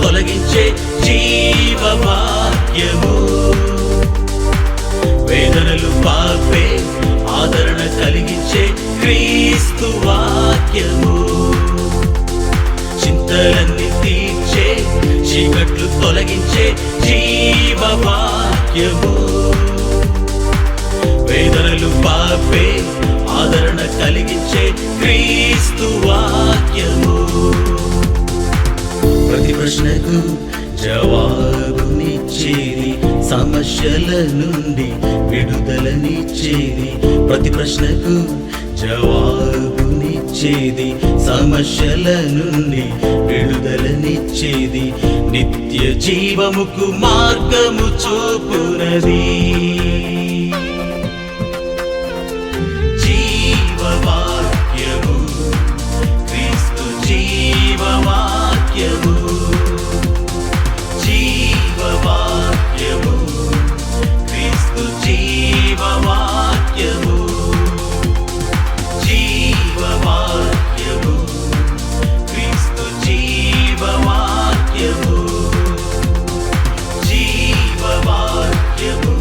తొలగించే జీవవాక్యము, వేదనలు పాపే ఆదరణ కలిగించే క్రీస్తు వాక్యము, చింతలన్నీ తీర్చే చీకట్లు తొలగించే జీవవాక్యము, వేదనలు పాపే ఆదరణ కలిగించే క్రీస్తు వాక్యము. ప్రతి ప్రశ్నకు జవాబునిచ్చేది, సమస్యల నుండి విడుదలనిచ్చేది. ప్రతి ప్రశ్నకు జవాబునిచ్చేది, సమస్యల నుండి విడుదలనిచ్చేది. నిత్య జీవముకు మార్గము చూపునది. జీవవాక్యము, క్రీస్తు జీవవాక్యము, జీవవాక్యము, క్రీస్తు జీవవాక్యము, జీవవాక్యము, క్రీస్తు జీవవాక్యము, జీవవాక్యము,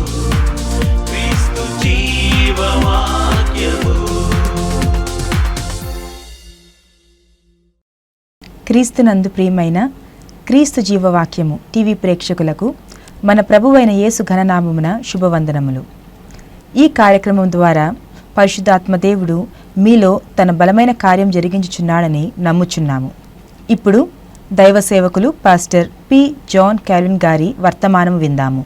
క్రీస్తు జీవవాక్యము. క్రీస్తునందు ప్రియమైన క్రీస్తు జీవవాక్యము టీవీ ప్రేక్షకులకు మన ప్రభువైన యేసు ఘననామమున శుభవందనములు. ఈ కార్యక్రమం ద్వారా పరిశుద్ధాత్మ దేవుడు మీలో తన బలమైన కార్యం జరిగించుచున్నాడని నమ్ముచున్నాము. ఇప్పుడు దైవ సేవకులు పాస్టర్ పి. జాన్ కాల్విన్ గారి వర్తమానం విందాము.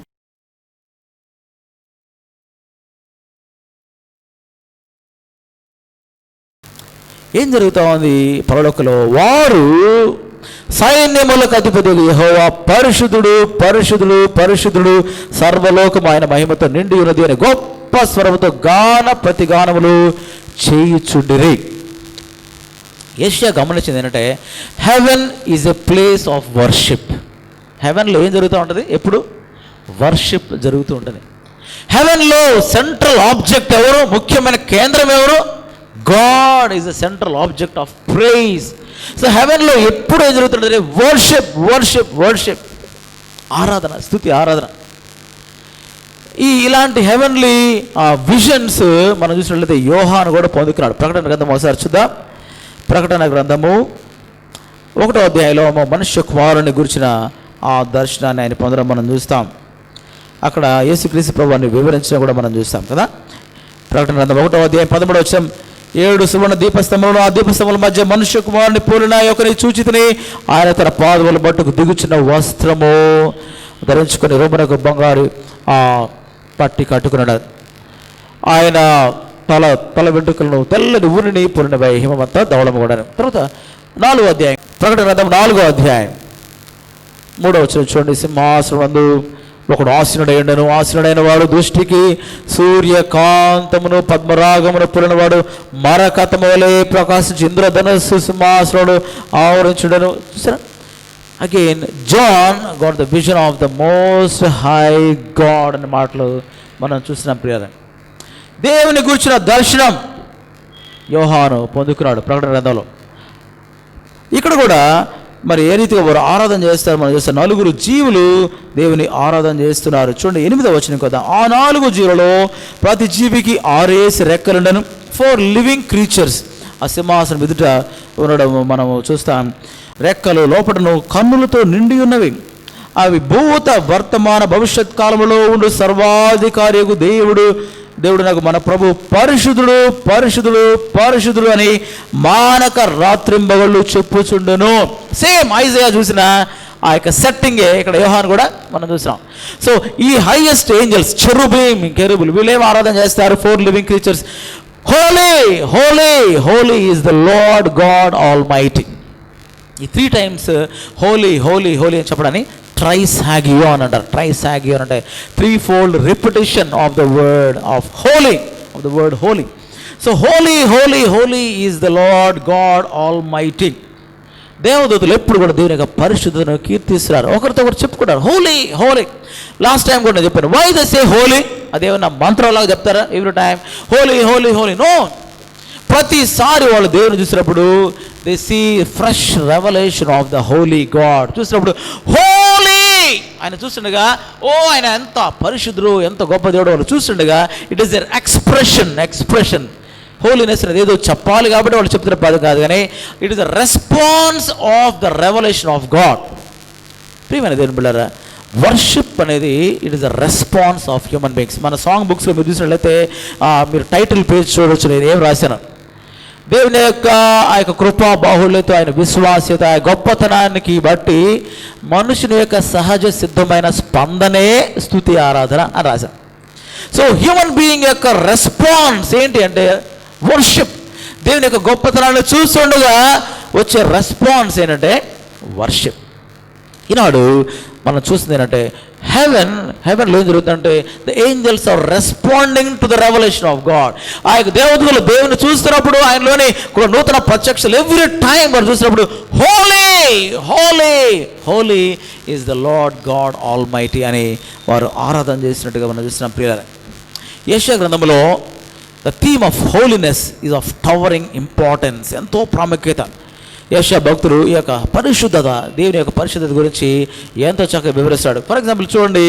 ఏం జరుగుతూ ఉంది పరలోకంలో? వారు సైన్యములకు అధిపతి యెహోవా పరిశుద్ధుడు పరిశుద్ధుడు పరిశుద్ధుడు, సర్వలోకము ఆయన మహిమతో నిండి ఉన్నది అని గొప్ప స్వరముతో గాన ప్రతిగానములు చేయుచుండిరి. యెషయా గమనించింది ఏంటంటే, heaven is a place of worship. హెవెన్లో ఏం జరుగుతూ ఉంటుంది? ఎప్పుడు వర్షిప్ జరుగుతూ ఉంటుంది. హెవెన్లో సెంట్రల్ ఆబ్జెక్ట్ ఎవరు? ముఖ్యమైన కేంద్రం ఎవరు? God is the central object of praise. So హెవెన్లో ఎప్పుడు ఏం జరుగుతుంటుంది? వర్షిప్ వర్షిప్ వర్షిప్, ఆరాధన, స్తుతి, ఆరాధన. ఇలాంటి హెవెన్లీ విజన్స్ మనం చూసినట్లయితే యోహాను కూడా పొందుకున్నాడు. ప్రకటన గ్రంథం ఒకసారి చూద్దాం. ప్రకటన గ్రంథము 1వ అధ్యాయంలో మనుష్య కుమారుని గురించిన ఆ దర్శనాన్ని ఆయన పొందడం మనం చూస్తాం. అక్కడ యేసుక్రీస్తు ప్రభువుని వివరించడం కూడా మనం చూస్తాం కదా. ప్రకటన గ్రంథం 1వ అధ్యాయం 13వ వచనం, 7 సువర్ణ దీపస్తంభములు, ఆ దీపస్తంభముల మధ్య మనుష్య కుమారుని పోలిన ఒకరిని చూచితిని. ఆయన తన పాదముల బట్టుకు దిగుచున్న వస్త్రము ధరించుకొని రోమనకు బంగారు పట్టి కట్టుకున్నాడు. ఆయన తల వెంట్రుకలను తెల్లని ఊరిని పూర్ణమై హిమమంతా ధవళము కూడా. తర్వాత 4వ అధ్యాయం, ప్రకటన గ్రంథం 4వ అధ్యాయం 3వ వచనం చూడండి. సింహాసనమందు ఒకడు ఆసీనుడైండెను. ఆసీనుడైన వాడు దృష్టికి సూర్యకాంతమును పద్మరాగమును పులినవాడు మరకతము వలె ప్రకాశించి ఇంద్రధనస్సు సింహాసనుడు ఆవరించుడను. చూసారా? Again John got the vision of the most high God అనే మాటలు మనం చూసినాం. ప్రియులారా, దేవుని గురించిన దర్శనం యోహాను పొందుకున్నాడు ప్రకటన గ్రంథంలో. ఇక్కడ కూడా మరి ఏ రీతిగా వారు ఆరాధన చేస్తారు మనం చూస్తాం. 4 జీవులు దేవుని ఆరాధన చేస్తున్నారు. చూడండి 8వ వచనం కదా. ఆ 4 జీవులలో ప్రతి జీవికి 6 రెక్కలుండను. 4 లివింగ్ క్రీచర్స్ ఆ సింహాసనం ఎదుట ఉండడం మనం చూస్తాం. రెక్కలు లోపటను కన్నులతో నిండి ఉన్నవి. అవి భూత వర్తమాన భవిష్యత్ కాలంలో ఉండు సర్వాధికారి దేవుడు నాకు మన ప్రభు పరిశుద్ధుడు పరిశుద్ధుడు పరిశుద్ధుడు అని మానక రాత్రింబగళ్ళు చెప్పుచుండును. సేమ్ ఐజయా చూసిన ఆ యొక్క సెట్టింగే ఇక్కడ యోహాను కూడా మనం చూసాం. సో ఈ హైయెస్ట్ ఏంజల్స్ చెరుబీమ్ కెరూబులు వీళ్ళేం ఆరాధన చేస్తారు? 4 living creatures. Holy holy holy is the Lord God almighty. ఈ 3 times హోలీ హోలీ హోలీ అని చెప్పడాన్ని ట్రైసాగియో అని అంటారు. ట్రైసాగియో అని అంటే 3-fold repetition of the word of holy, of the word holy. So holy holy holy is the Lord God Almighty. దేవదూతలు ఎప్పుడు కూడా దేవుని యొక్క పరిశుద్ధతను కీర్తిస్తున్నారు, ఒకరితో ఒకరు చెప్పుకుంటారు హోలీ హోలీ. లాస్ట్ టైం కూడా నేను చెప్పాను, వై దే సే హోలీ? అదేమన్నా మంత్రంలాగా చెప్తారా every time holy holy holy? No, ప్రతిసారి వాళ్ళు దేవుని చూసినప్పుడు they see fresh revelation of the holy God. చూసినప్పుడు హోలీ ఆయన చూస్తుండగా, ఓ ఆయన ఎంత పరిశుద్ధుడు, ఎంత గొప్ప దేవుడు వాళ్ళు చూస్తుండగా, it is their expression. Holiness అనేది ఏదో చెప్పాలి కాబట్టి వాళ్ళు చెప్తున్న పదం కాదు, కానీ it is the response of the revolution of God. ప్రియమైన దేవుని బిడ్డలారా, వర్షిప్ అనేది it is the response of human beings. మన సాంగ్ బుక్స్లో మీరు చూసినట్లయితే మీరు టైటిల్ పేజ్ చూడవచ్చు. నేను ఏం రాశాను, దేవుని యొక్క ఆ యొక్క కృపా బాహుళ్యత, ఆయన విశ్వాస్యత, ఆ గొప్పతనానికి బట్టి మనుషుని యొక్క సహజ సిద్ధమైన స్పందనే స్తుతి ఆరాధన అని రాశాను. సో హ్యూమన్ బీయింగ్ యొక్క రెస్పాన్స్ ఏంటి అంటే వర్షిప్. దేవుని యొక్క గొప్పతనాన్ని చూస్తుండగా వచ్చే రెస్పాన్స్ ఏంటంటే వర్షిప్. ఈనాడు మనం చూస్తుంది ఏంటంటే హెవెన్లో ఏం జరుగుతుందంటే the angels are responding to the revolution of God. ఆ యొక్క దేవతలు దేవుని చూస్తున్నప్పుడు ఆయనలోని కూడా నూతన ప్రత్యక్షలు ఎవ్రీ టైం వారు చూసినప్పుడు holy holy holy is the Lord God almighty అని వారు ఆరాధన చేసినట్టుగా మనం చూస్తున్నాం. ప్రియులారా, యెషయా గ్రంథంలో the theme of holiness is of towering importance, ఎంతో ప్రాముఖ్యత. యెషయా భక్తుడు ఈ యొక్క పరిశుద్ధత, దేవుని యొక్క పరిశుద్ధత గురించి ఎంతో చక్కగా వివరిస్తాడు. ఫర్ ఎగ్జాంపుల్ చూడండి,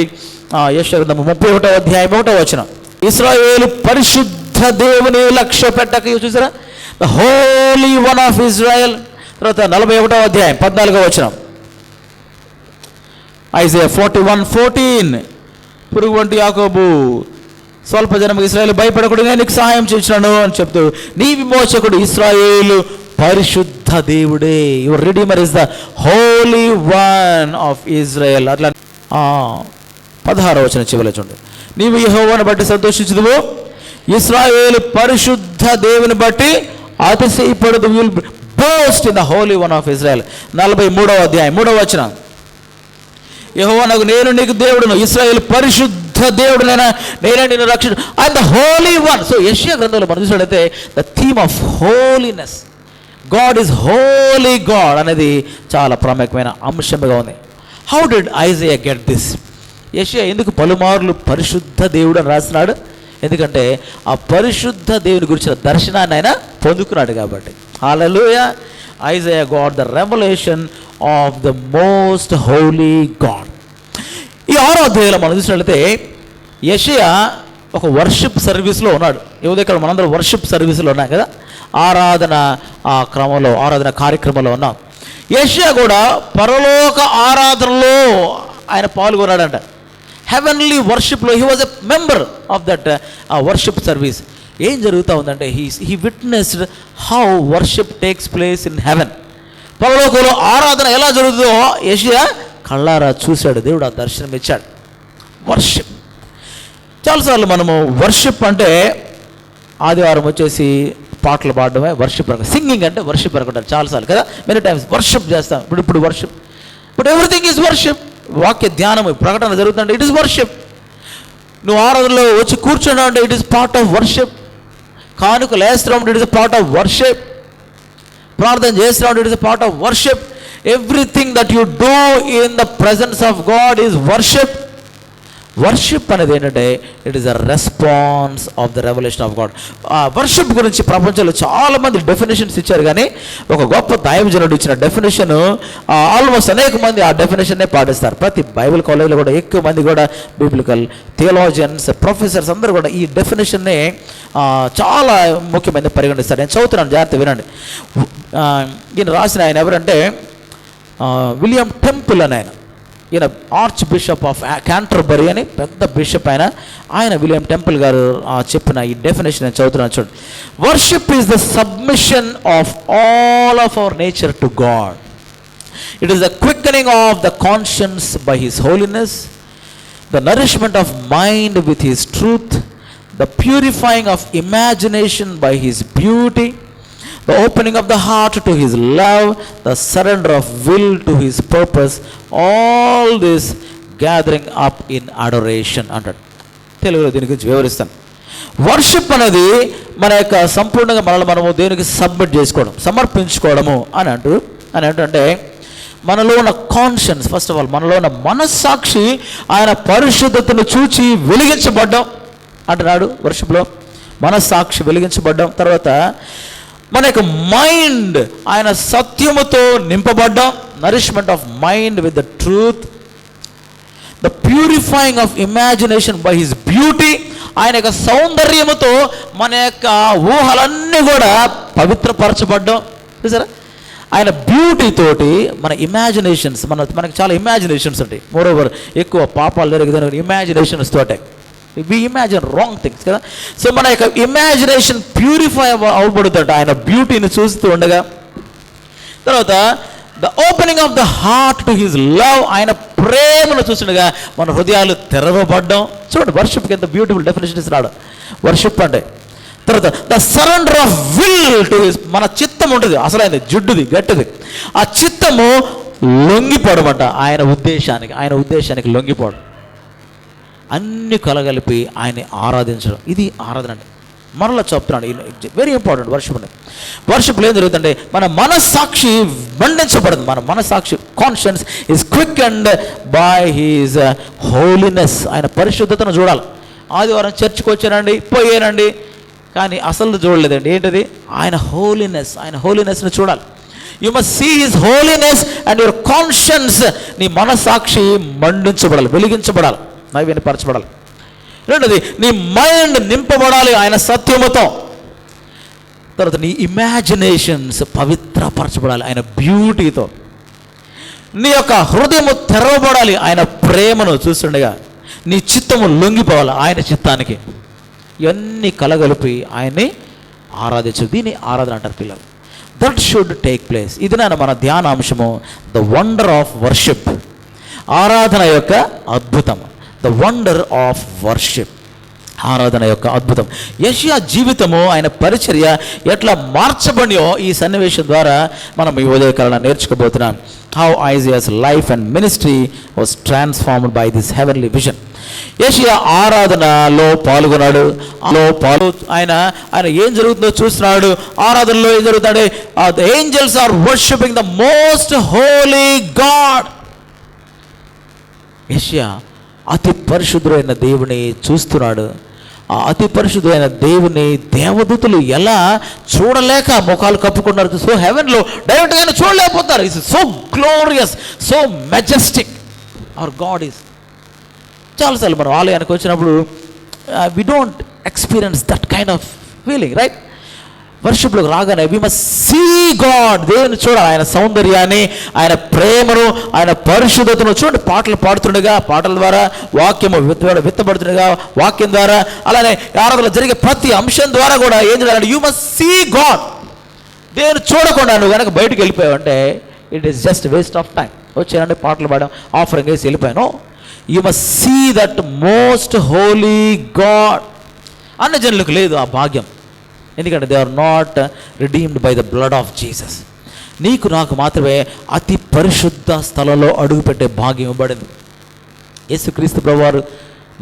యెషయా గ్రంథం 31వ అధ్యాయం 1వ వచనం, ఇశ్రాయేలు పరిశుద్ధ దేవుని లక్ష్య పెట్టక, చూసారా, the holy one of Israel. తర్వాత 41వ అధ్యాయం 14వ వచనం, ఐజయా 41:14, పురుగు వంటి యాకోబు స్వల్ప జనము ఇశ్రాయేలు భయపడకుండా నేను నీకు సహాయం చేసినాను అని చెప్తూ, నీ విమోచకుడు ఇశ్రాయేలు పరిశుద్ధ దేవుడే, your redeemer is the holy one of Israel. అట్లా 16వ వచనం చివరిలో చూడండి, నీవు యెహోవాను బట్టి సంతోషించుదువు, ఇశ్రాయేలు పరిశుద్ధ దేవుని బట్టి అతిశయపడదు, will boast in the holy one of Israel. 43వ అధ్యాయం 3వ వచనం, యెహోవా నాకు నేను నీకు దేవుడును, ఇశ్రాయేలు పరిశుద్ధ దేవుడునైనా నేనే నిన్ను రక్షణ, and the holy one. So యెషయా గ్రంథంలో మనం చూసినట్లయితే the theme of holiness, God is Holi God అనేది చాలా ప్రాముఖ్యమైన అంశంగా ఉంది. How did Isaiah get this? యెషయా ఎందుకు పలుమార్లు పరిశుద్ధ దేవుడు అని రాసినాడు? ఎందుకంటే ఆ పరిశుద్ధ దేవుని గురించిన దర్శనాన్ని ఆయన పొందుకున్నాడు కాబట్టి. హల్లెలూయా. Isaiah got the revolution of the most holy God. ఈ 6వ అధ్యాయంలో మనం చూసినట్లయితే యెషయా ఒక వర్షిప్ సర్వీస్లో ఉన్నాడు. ఏదో ఇక్కడ మనందరం వర్షిప్ సర్వీస్లో ఉన్నాం కదా, ఆరాధన క్రమంలో, ఆరాధన కార్యక్రమంలో ఉన్నాం. యెషయా కూడా పరలోక ఆరాధనలో ఆయన పాల్గొన్నాడంట. హెవెన్లీ వర్షిప్లో he was a member of that worship service. ఏం జరుగుతూ ఉందంటే he witnessed how worship takes place in heaven. పరలోకంలో ఆరాధన ఎలా జరుగుతుందో యెషయా కళ్ళారా చూశాడు. దేవుడు ఆ దర్శనం ఇచ్చాడు. వర్షిప్ చాలాసార్లు మనము వర్షిప్ అంటే ఆదివారం వచ్చేసి పాటలు పాడడమే వర్షిప్ అనుకుంటాం, సింగింగ్ అంటే వర్షిప్ అనుకుంటారు చాలాసార్లు కదా. మెనీ టైమ్స్ వర్షిప్ చేస్తాం. ఇప్పుడు వర్షిప్, ఇప్పుడు ఎవ్రీథింగ్ ఈజ్ వర్షిప్. వాక్య ధ్యానం ప్రకటన జరుగుతుంటే ఇట్ ఈస్ వర్షిప్. నువ్వు ఆరాధనలో వచ్చి కూర్చున్నావు అంటే it is part of worship. కానుకలు వేస్తున్నావు అంటే it is part of worship. ప్రార్థన చేస్తున్నావు అంటే it is part of worship. Everything that you do in the presence of God is worship. Worship అనేది ఏంటంటే it is a response of the revolution of God. Worship గురించి ప్రపంచంలో చాలామంది definitions ఇచ్చారు, కానీ ఒక గొప్ప దైవజనుడు ఇచ్చిన డెఫినేషన్ ఆల్మోస్ట్ అనేక మంది ఆ డెఫినేషన్నే పాటిస్తారు. ప్రతి బైబిల్ కాలేజ్లో కూడా ఎక్కువ మంది కూడా బిబ్లికల్ థియాలజియన్స్, ప్రొఫెసర్స్ అందరూ కూడా ఈ డెఫినేషన్నే చాలా ముఖ్యమైన పరిగణిస్తారు. నేను చదువుతున్నాను, జాగ్రత్త వినండి. ఈయన రాసిన ఆయన ఎవరంటే విలియం టెంపుల్ అని ఆయన. ఈయన ఆర్చ్ బిషప్ ఆఫ్ క్యాంటర్బరీ అని పెద్ద బిషప్ ఆయన విలియం టెంపుల్ గారు చెప్పిన ఈ డెఫినేషన్ నేను చదువుతున్నాను చూడండి. Worship is the submission of all of our nature to God. It is the క్విక్కనింగ్ of the conscience by his holiness, the nourishment of mind with his truth, the purifying of imagination by his beauty, the opening of the heart to his love, the surrender of will to his purpose, all this gathering up in adoration అంటాడు. తెలుగులో దీని గురించి వివరిస్తాను. Worship అనేది మన యొక్క సంపూర్ణంగా మనము దేవునికి సబ్మిట్ చేసుకోవడం, సమర్పించుకోవడము అని అంటే మనలో ఉన్న కాన్షియన్స్, ఫస్ట్ ఆఫ్ ఆల్ మనలో ఉన్న మనస్సాక్షి ఆయన పరిశుద్ధతను చూచి వెలిగించబడ్డం అంటున్నాడు వర్షిప్లో. మనస్సాక్షి వెలిగించబడ్డాం. తర్వాత మన యొక్క మైండ్ ఆయన సత్యముతో నింపబడ్డాం. Nourishment of mind with the truth. The purifying of imagination by his beauty. ఆయన యొక్క సౌందర్యముతో మన యొక్క ఊహలన్నీ కూడా పవిత్రపరచబడ్డాం. చూసారా, ఆయన బ్యూటీ తోటి మన ఇమాజినేషన్స్, మనకి చాలా ఇమాజినేషన్స్ ఉంటాయి. మోరోవర్ ఎక్కువ పాపాలు జరిగిన ఇమాజినేషన్స్ తోటే వి ఇమాజిన్ రాంగ్ థింగ్స్ కదా. సో మన యొక్క ఇమాజినేషన్ ప్యూరిఫై అవ్వబడుతుంట ఆయన బ్యూటీని చూస్తూ ఉండగా. తర్వాత the opening of the heart to his love. ఆయన ప్రేమను చూస్తుండగా మన హృదయాలు తెరవబడ్డం. చూడండి, వర్షిప్కి ఎంత బ్యూటిఫుల్ డెఫినేషన్ ఇస్తున్నాడు వర్షిప్ అంటే. తర్వాత the surrender of will to his. మన చిత్తం ఉంటుంది, అసలైంది జిడ్డుది గట్టిది. ఆ చిత్తము లొంగిపోవడమంట ఆయన ఉద్దేశానికి లొంగిపోవడం. అన్ని కలగలిపి ఆయన్ని ఆరాధించడం, ఇది ఆరాధన అండి. మరలా చెప్తున్నాడు, వెరీ ఇంపార్టెంట్ వర్షిప్ అండి. వర్షిప్లో ఏం జరుగుతుందంటే మన మనస్సాక్షి మండించబడదు. మన మనస్సాక్షి conscience is quick and by his holiness. ఆయన పరిశుద్ధతను చూడాలి. ఆదివారం చర్చ్కి వచ్చానండి, పోయానండి, కానీ అసలు చూడలేదండి. ఏంటది? ఆయన హోలీనెస్ని చూడాలి. You must see his holiness and your conscience. నీ మనస్సాక్షి మండించబడాలి, వెలిగించబడాలి, నైవేద్యపరచబడాలి. రెండోది, నీ మైండ్ నింపబడాలి ఆయన సత్యముతో. తర్వాత నీ ఇమాజినేషన్స్ పవిత్రపరచబడాలి ఆయన బ్యూటీతో. నీ యొక్క హృదయము తెరవబడాలి ఆయన ప్రేమను చూస్తుండగా. నీ చిత్తము లొంగిపోవాలి ఆయన చిత్తానికి. ఇవన్నీ కలగలిపి ఆయన్ని ఆరాధించు. దీన్ని ఆరాధన అంటారు పిల్లలు. That should take place. ఇది మన ధ్యానాంశము, ద వండర్ ఆఫ్ వర్షిప్. ఆరాధన యొక్క అద్భుతం. ద వండర్ ఆఫ్ వర్షిప్, ఆరాధన యొక్క అద్భుతం. యెషయా జీవితము, ఆయన పరిచర్య ఎట్లా మార్చబడియో ఈ సన్నివేశం ద్వారా మనం ఈ ఉదయకాలంలో నేర్చుకోబోతున్నాం. How Isaiah's life and ministry was transformed by this heavenly vision. యెషయా ఆరాధనలో పాల్గొన్నాడు. ఆయన ఏం జరుగుతుందో చూస్తున్నాడు. ఆరాధనలో ఏం జరుగుతాడు? The angels are worshipping the most holy God. యెషయా అతి పరిశుద్ధుడైన దేవుని చూస్తున్నాడు. ఆ అతి పరిశుద్ధమైన దేవుని దేవదూతలు ఎలా చూడలేక ముఖాలు కప్పుకున్నారు. సో హెవెన్లో డైరెక్ట్గా చూడలేకపోతారు. It's so glorious, so majestic our God is. చాలాసార్లు మనం ఆలయానికి వచ్చినప్పుడు we don't experience that kind of feeling, right? వర్షిప్లోకి రాగానే వి మస్ట్ సీ గాడ్. దేవుని చూడాలి, ఆయన సౌందర్యాన్ని, ఆయన ప్రేమను, ఆయన పరిశుద్ధతను. చూడండి, పాటలు పాడుతుండగా, పాటల ద్వారా వాక్యము విత్తబడుతుండగా, వాక్యం ద్వారా, అలానే ఆరాధనలో జరిగే ప్రతి అంశం ద్వారా కూడా ఏం చేయాలంటే యూ మస్ట్ సీ గాడ్. దేవుని చూడకుండా నువ్వు కనుక బయటకు వెళ్ళిపోయావు అంటే it is just waste of time. వచ్చానంటే పాటలు పాడడం, ఆఫరింగ్ వేసి వెళ్ళిపోయాను. You must see that most holy God. అన్ని జనులకు లేదు ఆ భాగ్యం. ఎందుకంటే they are not redeemed by the blood of Jesus. నీకు నాకు మాత్రమే అతి పరిశుద్ధ స్థలంలో అడుగుపెట్టే భాగ్యం ఇవ్వబడింది. యేసుక్రీస్తు ప్రభువారు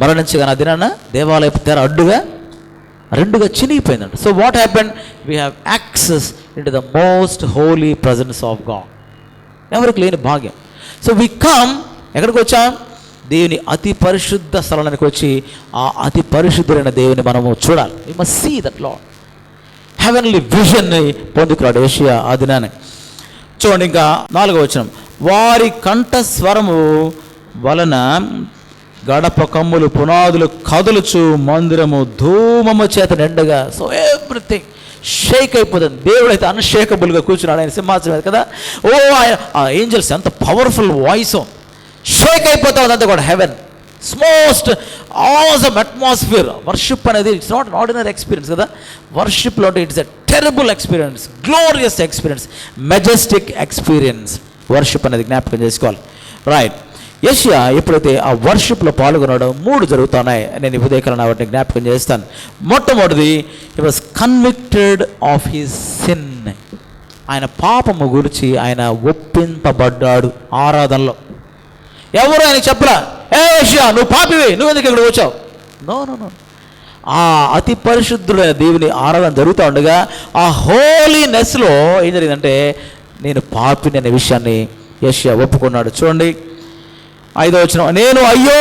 మరణించగానే ఆ దినాన దేవాలయపు తెర రెండుగా చినిగిపోయిందంట. So what happened? We have access into the most holy presence of God. ఎవరికి లేని భాగ్యం. సో వీ కమ్, ఎక్కడికి వచ్చాం? దేవుని అతి పరిశుద్ధ స్థలానికి వచ్చి ఆ అతి పరిశుద్ధులైన దేవుని మనము చూడాలి. We must see that Lord. Heavenly విజన్ని పొందుకున్నాడు యెషయా ఆ దినాన్ని. చూడండి, ఇంకా 4వ వచనం. వారి కంఠస్వరము వలన గడప కమ్ములు పునాదులు కదులుచు మందిరము ధూమము చేత నిండగా. సో ఎవ్రీథింగ్ షేక్ అయిపోతుంది. దేవుడు అయితే అన్షేకబుల్గా కూర్చున్నాడు ఆయన సింహాసనం మీద కదా. ఆ ఏంజల్స్ ఎంత పవర్ఫుల్ వాయిస్, షేక్ అయిపోతా ఉంది అంతా కూడా. Heaven most awesome atmosphere. Worship అనేది it's not an ordinary experience కదా. వర్షిప్లో అంటే it's a terrible experience, glorious experience, majestic experience. Worship అనేది జ్ఞాపకం చేసుకోవాలి, రైట్? యెషయా ఎప్పుడైతే ఆ వర్షిప్లో పాల్గొన్నాడో 3 జరుగుతున్నాయి. నేను ఈ ఉదయకాలం వాటిని జ్ఞాపకం చేస్తాను. మొట్టమొదటిది, హి was convicted of his sin. ఆయన పాపము గురించి ఆయన ఒప్పింపబడ్డాడు ఆరాధనలో. ఎవరు ఆయన చెప్పరా, ఏ యెషయా నువ్వు పాపివి, నువ్వు ఎందుకు ఇక్కడ వచ్చావు? నో. ఆ అతి పరిశుద్ధుడైన దేవుని ఆరాధన జరుగుతూ ఉండగా ఆ హోలీనెస్లో ఏం జరిగిందంటే నేను పాపిని అనే విషయాన్ని యెషయా ఒప్పుకున్నాడు. చూడండి 5వ వచనం. నేను అయ్యో,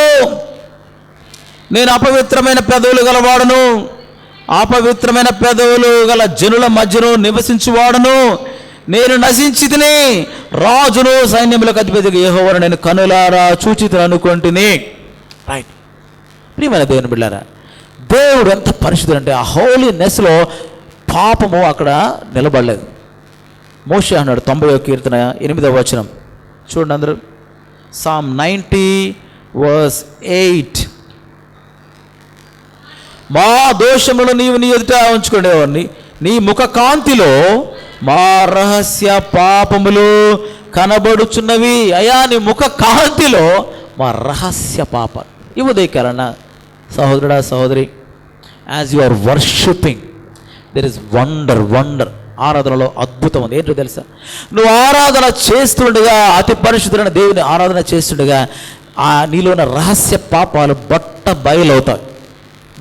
నేను అపవిత్రమైన పెదవులు గలవాడును, అపవిత్రమైన పెదవులు గల జనుల మధ్యను నివసించువాడును, నేను నశించి తిని రాజును సైన్యములకు అధిపతిగా యెహోవాను నేను కనులారా చూచితిని అనుకొంటిని. రైట్. ప్రియమైన దేవుని బిడ్డలారా, దేవుడు ఎంత పరిశుద్ధుడు అంటే ఆ హోలీనెస్లో పాపము అక్కడ నిలబడలేదు. మోషే అన్నాడు 90వ కీర్తన 8వ వచనం చూడండి అందరూ. Psalm 90:8. మా దోషములు నీవు నీ ఎదుట ఉంచుకునేవాడిని, నీ ముఖ కాంతిలో మా రహస్య పాపములు కనబడుచున్నవి. అయ్యా, నీ ముఖ కాంతిలో మా రహస్య పాపాలు. ఈ ఉదయకాలన సహోదరుడా సహోదరి, as you are worshipping there is wonder. ఆరాధనలో అద్భుతం ఉంది. ఏంటో తెలుసా, నువ్వు ఆరాధన చేస్తుండగా, అతి పరిశుద్ధుడైన దేవుని ఆరాధన చేస్తుండగా నీలో ఉన్న రహస్య పాపాలు బట్ట బయలవుతాయి.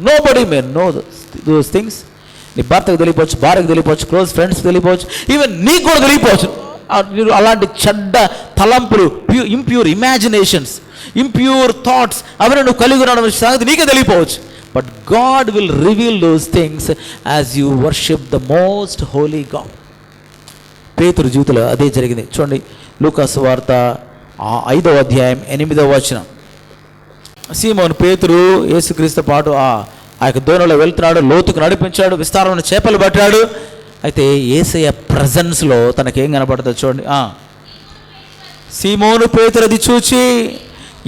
Nobody may know those things. నీ భర్తకు తెలియపోవచ్చు, భార్యకు తెలియపోవచ్చు, క్లోజ్ ఫ్రెండ్స్కి తెలియపోవచ్చు, ఈవెన్ నీకు కూడా తెలియపోవచ్చు. అలాంటి చెడ్డ తలంపులు, ఇంప్యూర్ ఇమాజినేషన్స్, ఇంప్యూర్ థాట్స్ అవన్నీ నువ్వు కలిగి ఉన్న సంగతి నీకే తెలియపోవచ్చు. But God will reveal those things as you worship the most holy God. పేతురు జీవితంలో అదే జరిగింది. చూడండి, లూకాసు వార్త 5వ అధ్యాయం 8వ వచనం. సీమోను పేతురు యేసుక్రీస్తు పాటు ఆ యొక్క దోణిలో వెళ్తున్నాడు, లోతుకు నడిపించాడు, విస్తారమైన చేపలు పట్టాడు. అయితే యేసయ్య ప్రజెన్స్లో తనకేం కనపడుతుంది చూడండి. సీమోను పేతురు అది చూచి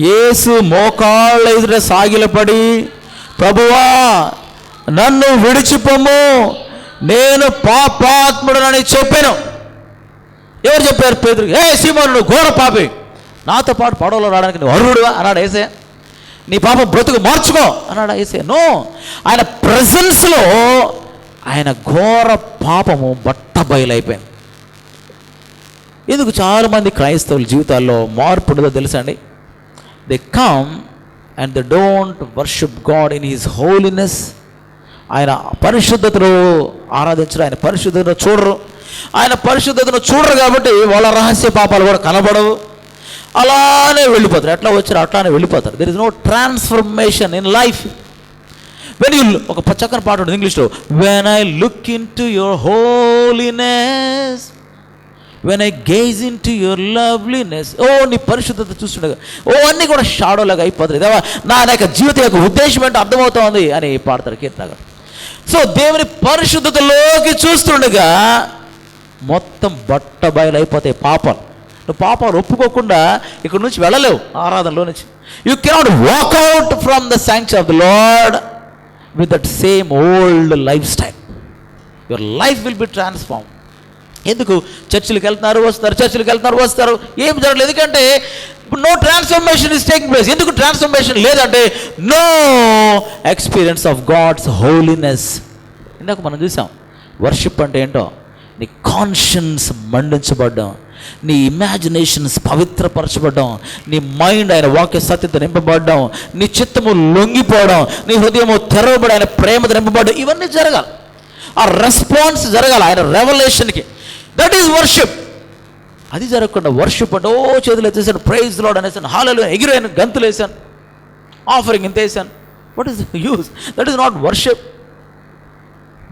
యేసు మోకాళ్ళ ఎదుట సాగిలపడి, ప్రభువా నన్ను విడిచిపోము, నేను పాపాత్ముడనని చెప్పాను. ఎవరు చెప్పారు పేతురు? సీమోను నువ్వు ఘోర పాపి, నాతో పాటు పడవలో రావడానికి నువ్వు అర్హుడువా అన్నాడు యేసయ్య. నీ పాపం బ్రతుకు మార్చుకో అన్నాడు యేసయ్య. నో, ఆయన ప్రెజెన్స్లో ఆయన ఘోర పాపము బట్ట బయలైపోయింది. ఎందుకు చాలామంది క్రైస్తవుల జీవితాల్లో మార్పు ఉండదో తెలుసా అండి? They come and they don't worship God in his holiness. ఆయన పరిశుద్ధతను ఆరాధించరు, ఆయన పరిశుద్ధతను చూడరు. ఆయన పరిశుద్ధతను చూడరు కాబట్టి వాళ్ళ రహస్య పాపాలు కూడా కనబడవు. అలానే వెళ్ళిపోతారు, ఎట్లా వచ్చారు అట్లానే వెళ్ళిపోతారు. There is no transformation in life. When you, ఒక చక్కని పాట ఉంటుంది ఇంగ్లీష్లో, when I look into your holiness, when I gaze into your loveliness. నీ పరిశుద్ధత చూస్తుండగా అన్నీ కూడా షాడోలాగా అయిపోతుంది. దేవా, నా యొక్క జీవితం యొక్క ఉద్దేశం ఏంటో అర్థమవుతోంది అని పాడతారు కీర్తనగా. సో దేవుని పరిశుద్ధతలోకి చూస్తుండగా మొత్తం బట్ట బయలు అయిపోతాయి పాపాలు. నువ్వు పాపాలు ఒప్పుకోకుండా ఇక్కడ నుంచి వెళ్ళలేవు ఆరాధనలో నుంచి. You cannot walk out from the sanctuary of the Lord with that same old lifestyle. Your life will be transform. ఎందుకు చర్చిలకు వెళ్తున్నారు వస్తారు, ఏం జరగలేదు. ఎందుకంటే no transformation is taking place. ఎందుకు ట్రాన్స్ఫర్మేషన్ లేదంటే no experience of God's holiness. ఇందాక మనం చూసాం వర్షిప్ అంటే ఏంటో. నీ కాన్షియన్స్ మండించబడ్డం, నీ ఇమాజినేషన్స్ పవిత్రపరచబడ్డం, నీ మైండ్ ఆయన వాక్య సత్యత నింపబడ్డం, నీ చిత్తము లొంగిపోవడం, నీ హృదయము తెరవబడి ఆయన ప్రేమతో నింపబడ్డం, ఇవన్నీ జరగాలి. ఆ రెస్పాన్స్ జరగాలి ఆయన రెవల్యూషన్కి. That is worship. అది జరగకుండా వర్షిప్ అంటే చేతులు ఎత్తేసాను, ప్రైజ్ లార్డ్ అనేసాను, హల్లెలూయా ఎగిరేసాను, గంతులు వేసాను, ఆఫరింగ్ ఇంత వేసాను. What is the use? That is not worship.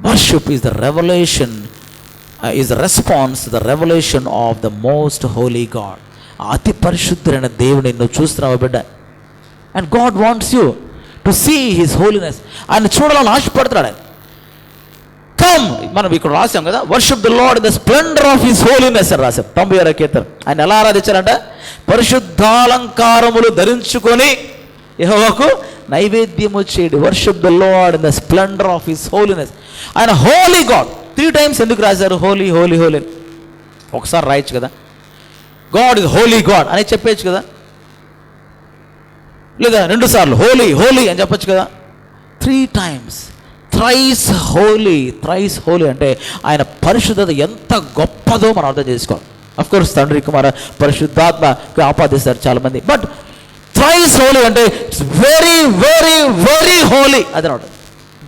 Worship is the revolution, is the response the revolution of the most holy God. అతి పరిశుద్ధుడైన దేవుని నువ్వు చూస్తున్నావు బిడ్డ. And God wants you to see his holiness. ఆయన చూడాలని ఆశపడుతున్నాడు ఆయన. కమ్, మనం ఇక్కడ రాసాం కదా, worship the Lord in the splendour of his holiness అని రాసాం 96వ కీర్తన. ఆయన ఎలా ఆరాధించారంట? పరిశుద్ధాలంకారములు ధరించుకొని యెహోవాకు నైవేద్యము చేయడు. Worship the Lord in the splendour of his holiness. ఆయన హోలీ గాడ్. 3 times ఎందుకు రాశారు హోలీ హోలీ హోలీ? ఒకసారి రాయొచ్చు కదా, గాడ్ ఇస్ హోలీ గాడ్ అని చెప్పేయచ్చు కదా, లేదా 2 సార్లు హోలీ హోలీ అని చెప్పచ్చు కదా. 3 times, thrice holy. Thrice holy అంటే ఆయన పరిశుద్ధత ఎంత గొప్పదో మనం అర్థం చేసుకోవాలి. అఫ్ కోర్స్ తండ్రి కుమార పరిశుద్ధాత్మ ఆపాదిస్తారు చాలామంది, బట్ థ్రైస్ హోలీ అంటే it's very very very holy. అదనమాట,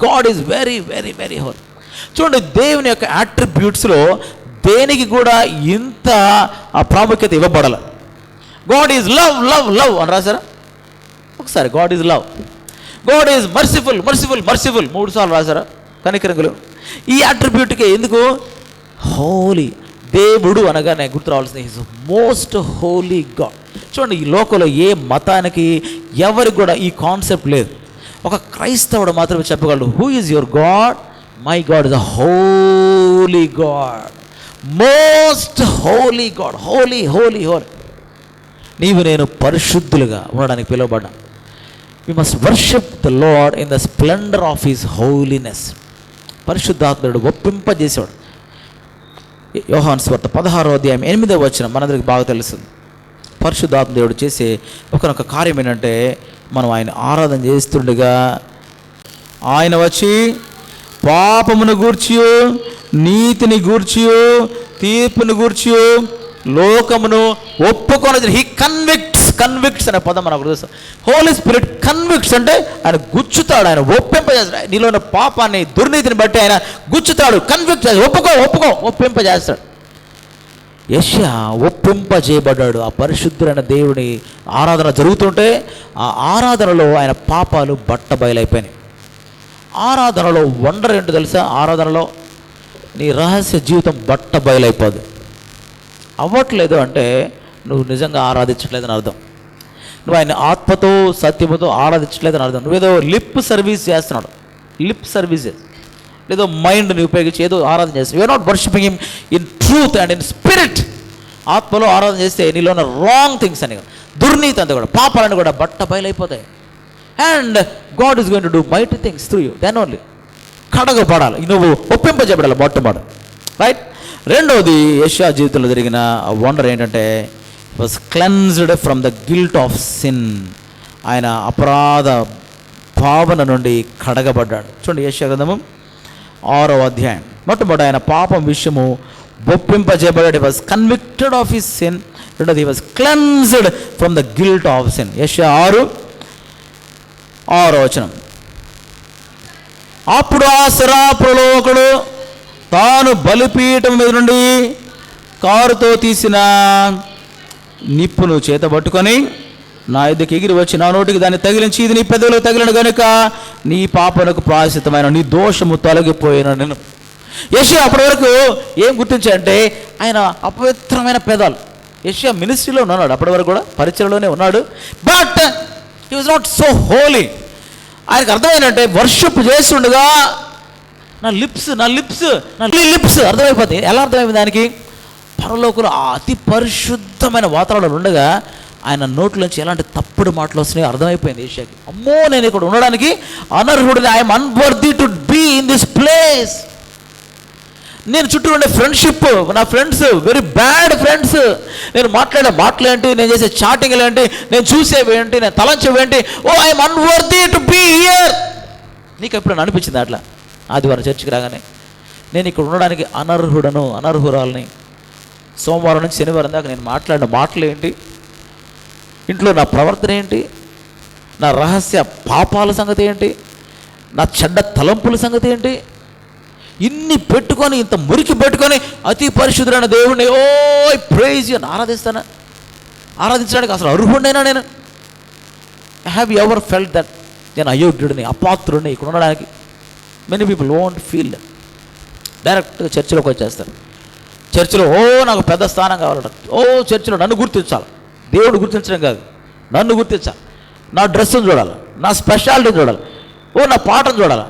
God is very very very holy. చూడండి, దేవుని యొక్క యాట్రిబ్యూట్స్లో దేనికి కూడా ఇంత ప్రాముఖ్యత ఇవ్వబడాలి. God is love love love అని రాశారా? ఒకసారి God is love. God is merciful merciful merciful 3 సార్లు రాశారా? కనికరం కలిగిన ఈ అట్రిబ్యూట్కి ఎందుకు హోలీ, దేవుడు అనగానే గుర్తు రావాల్సింది ఈజ్ మోస్ట్ హోలీ గాడ్. చూడండి, ఈ లోకంలో ఏ మతానికి ఎవరికి కూడా ఈ కాన్సెప్ట్ లేదు. ఒక క్రైస్తవుడు మాత్రమే చెప్పగలడు, who is your God? My God is a holy God, most holy God. Holy holy holy. నీవు నేను పరిశుద్ధులుగా ఉండడానికి పిలువబడ్డా. We must worship the Lord in the splendour of his holiness. పరిశుద్ధాత్ముడు ఒప్పింపజేసేవాడు. యోహాను సువార్త 16వ అధ్యాయం 8వ వచనం మనందరికి బాగా తెలుస్తుంది. పరిశుద్ధాత్మ దేవుడు చేసే ఒకనొక కార్యం ఏంటంటే, మనం ఆయన ఆరాధన చేస్తుండగా ఆయన వచ్చి పాపమును గూర్చియో నీతిని గూర్చియో తీర్పును గూర్చియో లోకమును ఒప్పుకొని హీ కన్విక్ట్స్ అనే పదం మనకు తెలుసు. హోలీ స్పిరిట్ కన్విక్ట్స్ అంటే ఆయన గుచ్చుతాడు, ఆయన ఒప్పింపజేస్తాడు. నీలో ఉన్న పాపాన్ని దుర్నీతిని బట్టి ఆయన గుచ్చుతాడు, కన్విక్ట్ చేస్తాడు, ఒప్పింపజేస్తాడు. యెషయా ఒప్పింపజేయబడ్డాడు. ఆ పరిశుద్ధుడైన దేవుని ఆరాధన జరుగుతుంటే ఆ ఆరాధనలో ఆయన పాపాలు బట్ట బయలైపోయినాయి. ఆరాధనలో వండర్ ఏంటో తెలుసా? ఆరాధనలో నీ రహస్య జీవితం బట్ట బయలైపోదు. అవ్వట్లేదు అంటే నువ్వు నిజంగా ఆరాధించట్లేదని అర్థం. నువ్వు ఆయన ఆత్మతో సత్యముతో ఆరాధించట్లేదని అర్థం. నువ్వేదో లిప్ సర్వీస్ చేస్తున్నాడు, లిప్ సర్వీసెస్, లేదో మైండ్ని ఉపయోగించి ఏదో ఆరాధన చేస్తున్నావు. You are not worshipping him in truth and in spirit. ఆత్మలో ఆరాధన చేస్తే నీలో ఉన్న రాంగ్ థింగ్స్ అని, దుర్నీతి అంతా కూడా, పాపాలను కూడా బట్ట బయలైపోతాయి. And God is going to do mighty things through you. Then only కడగబడాలి, నువ్వు ఒప్పింపజేయబడాలి మొట్టమొదటి, రైట్. రెండవది, యెషయా జీవితంలో జరిగిన వండర్ ఏంటంటే, was cleansed from the guilt of sin. ఆయన అపరాధ భావన నుండి కడగబడ్డాడు. చూడండి, యెషయా గ్రంథము 6వ అధ్యాయం మొట్టమొదటి ఆయన పాపం విషయము ఒప్పింపజేయబడ్డాడు. Was convicted of his sin. రెండోది, was cleansed from the guilt of sin. యెషయా 6వ వచనం. అప్పుడు ఆ శరాపులో ఒకడు తాను బలిపీఠం మీద నుండి కారుతో తీసిన నిప్పును చేతబట్టుకొని నా ఎద్దుకు ఎగిరి వచ్చి నా నోటికి దాన్ని తగిలించి, ఇది నీ పెదవులకు తగిలిన గనుక నీ పాపనకు ప్రాయశ్చిత్తమైన, నీ దోషము తొలగిపోయిన. నేను యెషయా అప్పటి వరకు ఏం గుర్తించాడంటే, ఆయన అపవిత్రమైన పెదాలు. యెషయా మినిస్ట్రీలో ఉన్నాడు, అప్పటి వరకు కూడా పరిచయలోనే ఉన్నాడు. But he was not so holy. ఆయనకు అర్థమైందంటే, వర్షిప్ చేస్తుండగా నా లిప్స్ అర్థమైపోతాయి. ఎలా అర్థమైంది దానికి? పరలోకంలో అతి పరిశుద్ధమైన వాతావరణం ఉండగా ఆయన నోట్లోంచి ఎలాంటి తప్పుడు మాటలు వస్తున్నాయో అర్థమైపోయింది యెషయాకి. అమ్మో, నేను ఇక్కడ ఉండడానికి అనర్హుడిని, I'm unworthy to be in this place. నేను చుట్టూ ఉండే ఫ్రెండ్షిప్, నా ఫ్రెండ్స్ వెరీ బ్యాడ్ ఫ్రెండ్స్. నేను మాట్లాడే మాటలు ఏంటి, నేను చేసే చాటింగ్లు ఏంటి, నేను చూసేవి ఏంటి, నేను తలంచేవి ఏంటి. ఓ, I'm unworthy to be here. నీకు ఎప్పుడైనా అనిపించింది అట్లా? ఆదివారం చర్చికి రాగానే నేను ఇక్కడ ఉండడానికి అనర్హురాలని. సోమవారం నుంచి శనివారం దాకా నేను మాట్లాడిన మాటలు ఏంటి, ఇంట్లో నా ప్రవర్తన ఏంటి, నా రహస్య పాపాల సంగతి ఏంటి, నా చెడ్డ తలంపుల సంగతి ఏంటి, ఇన్ని పెట్టుకొని, ఇంత మురికి పెట్టుకొని అతి పరిశుద్ధుడైన దేవుడిని ఓ ప్రైజ్ అని ఆరాధించడానికి అసలు అర్హుడైనా నేను? Have you ever felt that నేను అయోగ్యుడిని, అపాత్రుడిని ఇక్కడ ఉండడానికి? Many people won't feel that. డైరెక్ట్గా చర్చిలోకి వచ్చేస్తారు. చర్చిలో నాకు పెద్ద స్థానం కావాలంట. చర్చిలో నన్ను గుర్తించాలి. దేవుడు గుర్తించడం కాదు, నన్ను గుర్తించాలి. నా డ్రెస్సును చూడాలి, నా స్పెషాలిటీ చూడాలి, నా పాటను చూడాలి,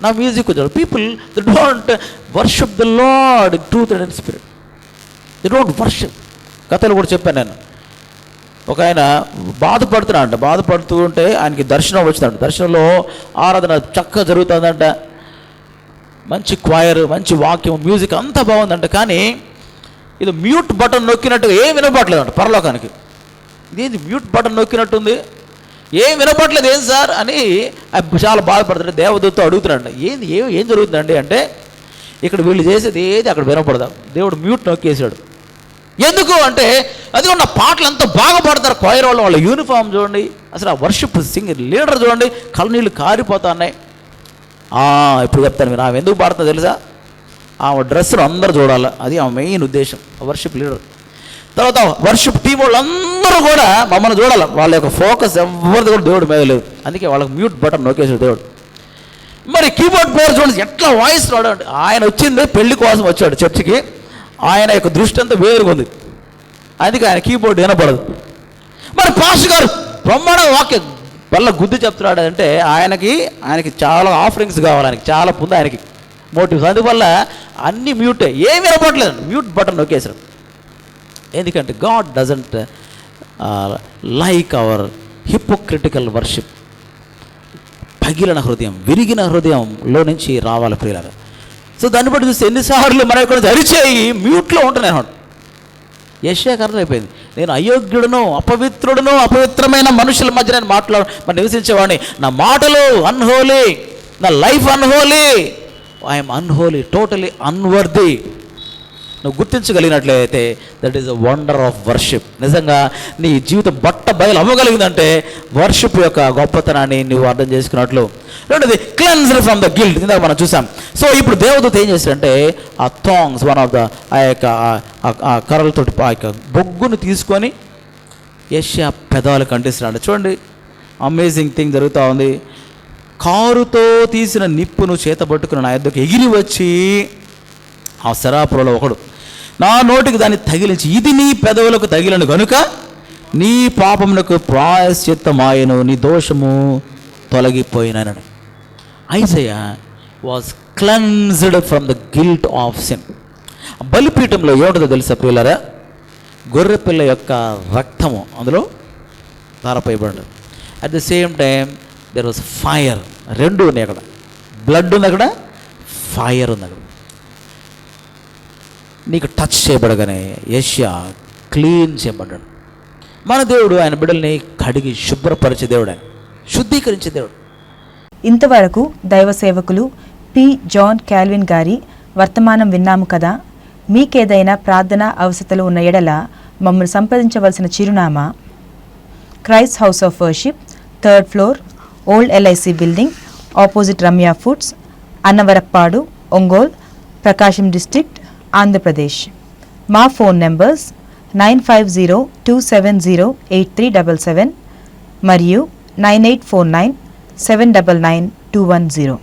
నా మ్యూజిక్ చూడాలి. People they don't worship the Lord in truth and in spirit. They don't worship. కథలు కూడా చెప్పాను నేను. ఒక ఆయన బాధపడుతూ ఉంటే ఆయనకి దర్శనం వచ్చిందంట. దర్శనంలో ఆరాధన చక్కగా జరుగుతుందంట, మంచి క్వైర్, మంచి వాక్యం, మ్యూజిక్ అంతా బాగుందంట. కానీ ఇది మ్యూట్ బటన్ నొక్కినట్టుగా ఏం వినపడలేదంట పరలోకానికి. ఇదేంటి మ్యూట్ బటన్ నొక్కినట్టుంది, ఏం వినపడలేదు, ఏం సార్ అని చాలా బాధపడుతుంటే దేవదూత అడుగుతున్నాడు, ఏం జరుగుతుందండి అంటే, ఇక్కడ వీళ్ళు చేసేది ఏది అక్కడ వినపడదా, దేవుడు మ్యూట్ నొక్కేసాడు. ఎందుకు అంటే, అది నా పాటలు ఎంత బాగా పాడతారు క్వైర్ వాళ్ళు, వాళ్ళ యూనిఫామ్ చూడండి, అసలు ఆ వర్షిప్ సింగర్ లీడర్ చూడండి, కళ్ళనీళ్ళు కారిపోతున్నాయి. ఇప్పుడు చెప్తాను మీరు, ఆమె ఎందుకు పాడుతుందో తెలుసా? ఆమె డ్రెస్సులు అందరూ చూడాలి, అది ఆమె మెయిన్ ఉద్దేశం, వర్షిప్ లీడర్. తర్వాత వర్షిప్ టీం వాళ్ళందరూ కూడా మమ్మల్ని చూడాలి, వాళ్ళ యొక్క ఫోకస్ ఎవరిది కూడా దేవుడి మీద లేదు. అందుకే వాళ్ళకి మ్యూట్ బటన్ నొక్కేసాడు దేవుడు. మరి కీబోర్డ్ ప్లేయర్ చూడండి ఎట్లా వాయిస్ రాడు. ఆయన వచ్చింది పెళ్లి కోసం వచ్చాడు చర్చికి, ఆయన యొక్క దృష్టి అంతా వేరుగా ఉంది, అందుకే ఆయన కీబోర్డ్ వినపడదు. మరి పాస్టర్ గారు బ్రహ్మాండ వాక్యం వల్ల గుద్ది చెప్తున్నాడు అంటే ఆయనకి చాలా ఆఫరింగ్స్ కావాలి, ఆయనకి చాలా పొంది ఆయనకి మోటివ్స్, అందువల్ల అన్ని మ్యూటే, ఏమి వినపడలేదు, మ్యూట్ బటన్ నొక్కేశారు. ఎందుకంటే God doesn't like our hypocritical worship. పగిలిన హృదయం, విరిగిన హృదయంలో నుంచి రావాలి ప్రియులారా. సో దాన్ని బట్టి చూస్తే ఎన్నిసార్లు మన ఇక్కడ అరిచేయి మ్యూట్లో ఉంటున్నాను. యెషయాకు అర్థమైపోయింది, నేను అయోగ్యుడును అపవిత్రుడును అపవిత్రమైన మనుషుల మధ్య నేను మరి నివసించేవాడిని, నా మాటలు అన్హోలీ, నా life unholy, I'm unholy, totally unworthy. నువ్వు గుర్తించగలిగినట్లయితే that is a wonder of worship. నిజంగా నీ జీవితం బయలు అవ్వగలిగిందంటే వర్షిప్ యొక్క గొప్పతనాన్ని నువ్వు అర్థం చేసుకున్నట్లు. రెండోది క్లెన్స్డ్ ఫ్రమ్ ద గిల్ట్, ఇందాక మనం చూసాం. సో ఇప్పుడు దేవదూత ఏం చేశాడంటే ఆ థాంగ్స్, వన్ ఆఫ్ ద ఆ యొక్క కర్రలతోటి ఆ యొక్క బొగ్గును తీసుకొని యెషయా పెదాలు కంటిస్తున్నాడు. చూడండి, అమేజింగ్ థింగ్ జరుగుతూ ఉంది. కారుతో తీసిన నిప్పును చేతబట్టుకుని నా యొద్దకు ఎగిరి వచ్చి ఆ శరాపురలో ఒకడు నా నోటికి దాన్ని తగిలించి, ఇది నీ పెదవులకు తగిలను గనుక నీ పాపమునకు ప్రాయశ్చిత్తమాయను, నీ దోషము తొలగిపోయినను. Isaiah was cleansed from the guilt of sin. బలిపీఠంలో ఏముంటుందో తెలుసా ప్రియులారా? గొర్రెపిల్ల యొక్క రక్తము అందులో ధారపోయబడి, at the same time there was fire. రెండు ఉన్నాయి అక్కడ, బ్లడ్ ఉంది అక్కడ, ఫైర్ ఉంది అక్కడ. నీకు టచ్ చేయబడగానే యెషయా క్లీన్ చేయబడ్డాడు. మన దేవుడు ఆయన బిడ్డల్ని కడిగి శుభ్రపరిచే దేవుడు, ఆయన శుద్ధీకరించే దేవుడు. ఇంతవరకు దైవ సేవకులు పి. జాన్ కాల్విన్ గారి వర్తమానం విన్నాము కదా. మీకేదైనా ప్రార్థన అవసరతలు ఉన్న ఎడల మమ్మల్ని సంప్రదించవలసిన చిరునామా Christ house of worship, 3rd floor, old LIC building, opposite Ramya foods, Annavarappadu, Ongole, Prakasam district, Andhra Pradesh. మా ఫోన్ నెంబర్స్ 9502708377 మరియు 9849799210.